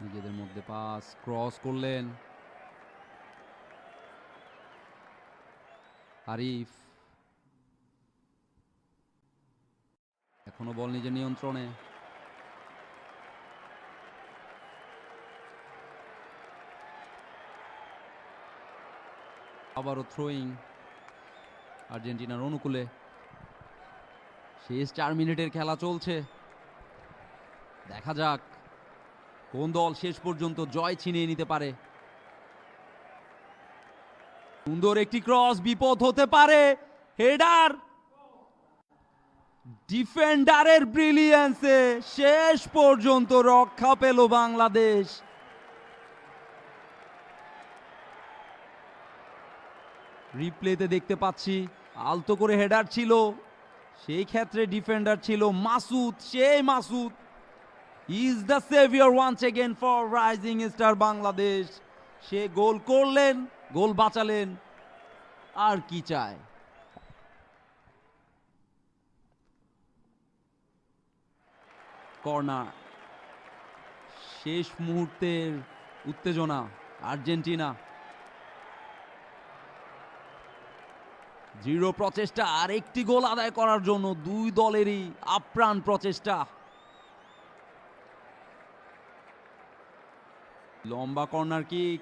নিজেদের মধ্যে pass cross করলেন আরিফ, এখনো বল নিজের নিয়ন্ত্রণে। আবারও থ্রোয়িং আর্জেন্টিনার অনুকূলে। শেষ 4 মিনিটের খেলা চলছে, দেখা যাক কোন দল শেষ পর্যন্ত জয় ছিনিয়ে নিতে পারে। সুন্দর একটি ক্রস, বিপদ হতে পারে। হেডার, ডিফেন্ডারের ব্রিলিয়েন্সে শেষ পর্যন্ত রক্ষা পেল বাংলাদেশ। রিপ্লেতে দেখতে পাচ্ছি আলতো করে হেডার ছিল, সেই ক্ষেত্রে ডিফেন্ডার ছিল মাসুদ। সেই Masud is the saviour once again for rising star Bangladesh. সে গোল করলেন, গোল বাঁচালেন, আর কি চায়। কর্নার, শেষ মুহূর্তের উত্তেজনা আর্জেন্টিনা। দৃঢ় প্রচেষ্টা আর একটি গোল আদায় করার জন্য দুই দলেরই আপ্রাণ প্রচেষ্টা। লম্বা কর্নার কিক,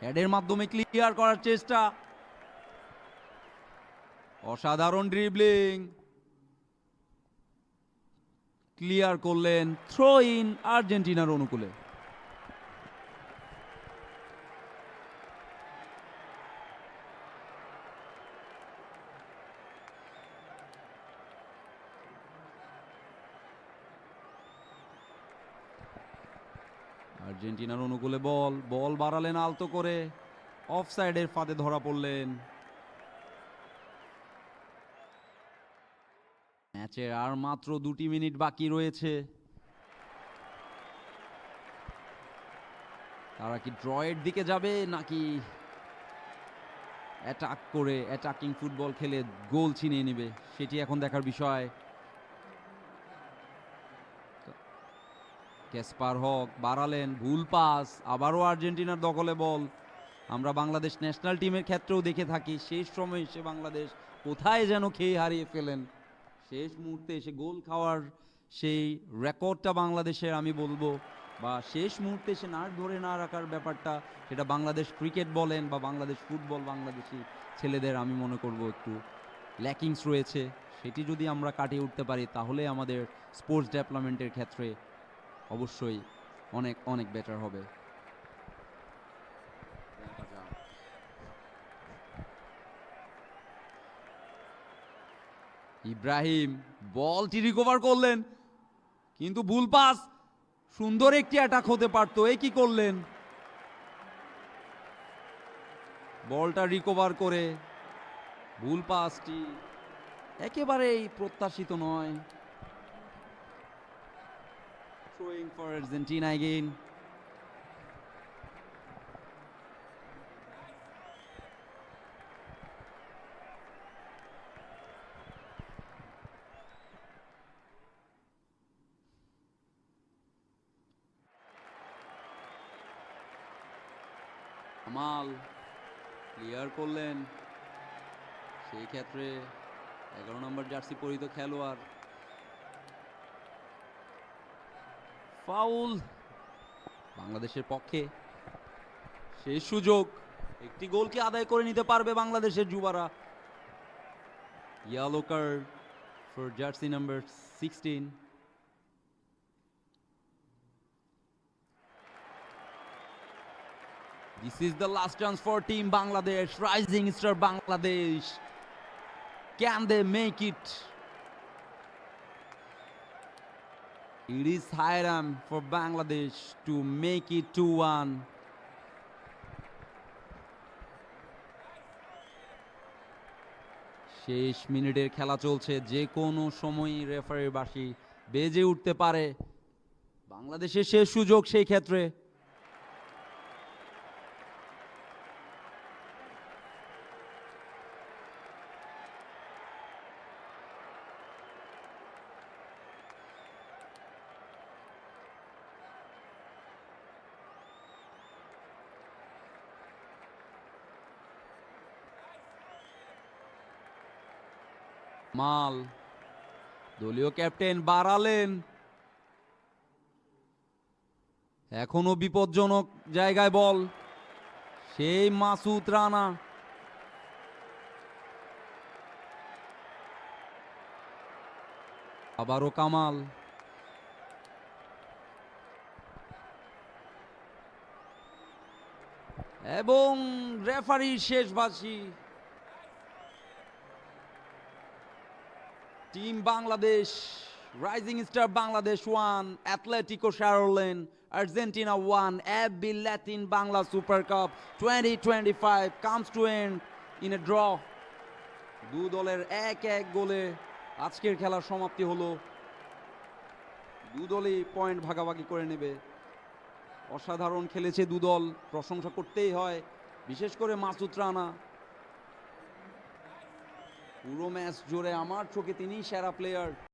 হেডের মাধ্যমে ক্লিয়ার করার চেষ্টা। অসাধারণ ড্রিবলিং, ক্লিয়ার করলেন। থ্রো ইন আর্জেন্টিনার অনুকূলে। আর্জেন্টিনার অনুকূলে বল, বল বাড়ালেন আলতো করে, অফসাইডের ফাঁদে ধরা পড়লেন। ম্যাচের আর মাত্র 2 মিনিট বাকি রয়েছে। তারা কি ড্রয়ের দিকে যাবে নাকি অ্যাটাক করে অ্যাটাকিং ফুটবল খেলে গোল ছিনিয়ে নেবে, সেটি এখন দেখার বিষয়। ক্যাসপার হক বাড়ালেন, ভুল পাস, আবারও আর্জেন্টিনার দখলে বল। আমরা বাংলাদেশ ন্যাশনাল টিমের ক্ষেত্রেও দেখে থাকি শেষ সময়ে এসে বাংলাদেশ কোথায় যেন খেয়ে হারিয়ে ফেলেন। শেষ মুহূর্তে এসে গোল খাওয়ার সেই রেকর্ডটা বাংলাদেশের, আমি বলবো, বা শেষ মুহূর্তে এসে নাট ধরে না রাখার ব্যাপারটা, সেটা বাংলাদেশ ক্রিকেট বলেন বা বাংলাদেশ ফুটবল, বাংলাদেশি ছেলেদের আমি মনে করব একটু ল্যাকিংস রয়েছে। সেটি যদি আমরা কাটিয়ে উঠতে পারি তাহলে আমাদের স্পোর্টস ডেভেলপমেন্টের ক্ষেত্রে অবশ্যই অনেক অনেক বেটার হবে। ইব্রাহিম বলটি রিকভার করলেন, কিন্তু ভুল পাস। সুন্দর একটি অ্যাটাক হতে পারতো, এই কি করলেন। বলটা রিকভার করে ভুল পাসটি একেবারেই প্রত্যাশিত নয়। Throwing for Argentina again. আমাল ক্লিয়ার করলেন, সেই ক্ষেত্রে 11 নম্বর জার্সি পরিহিত খেলোয়াড়। ফাউল বাংলাদেশের পক্ষে। শেষ সুযোগ, একটি গোলকে আদায় করে নিতে পারবে বাংলাদেশের যুবারা। Yellow card for jersey number 16। This is the last chance for Team Bangladesh, Rising Star Bangladesh. Can they make it? It is high time for Bangladesh to make it 2-1. শেষ মিনিটের খেলা চলছে, যে কোনো সময়ই রেফারির বাঁশি বেজে উঠতে পারে। বাংলাদেশের শেষ সুযোগ সেই ক্ষেত্রে। মাল দলীয় ক্যাপ্টেন বাড়ালেন, এখনো বিপজ্জনক জায়গায় বল, সেই মাসুদ রানা। আবারও কামাল, এবং রেফারির শেষ বাঁশি। Team Bangladesh, rising star Bangladesh 1, Atletico শারলেন Argentina 1, FB Latin Bangla super cup 2025 comes to end in a draw। দু দলের 1-1 গোলে আজকের খেলার সমাপ্তি হলো। দু দলই পয়েন্ট ভাগাভাগি করে নেবে। অসাধারণ খেলেছে দু দল, প্রশংসা করতেই হয়, বিশেষ করে মাসুদ রানা। পুরো ম্যাচ জুড়ে আমার চোখে তিনিই সেরা প্লেয়ার।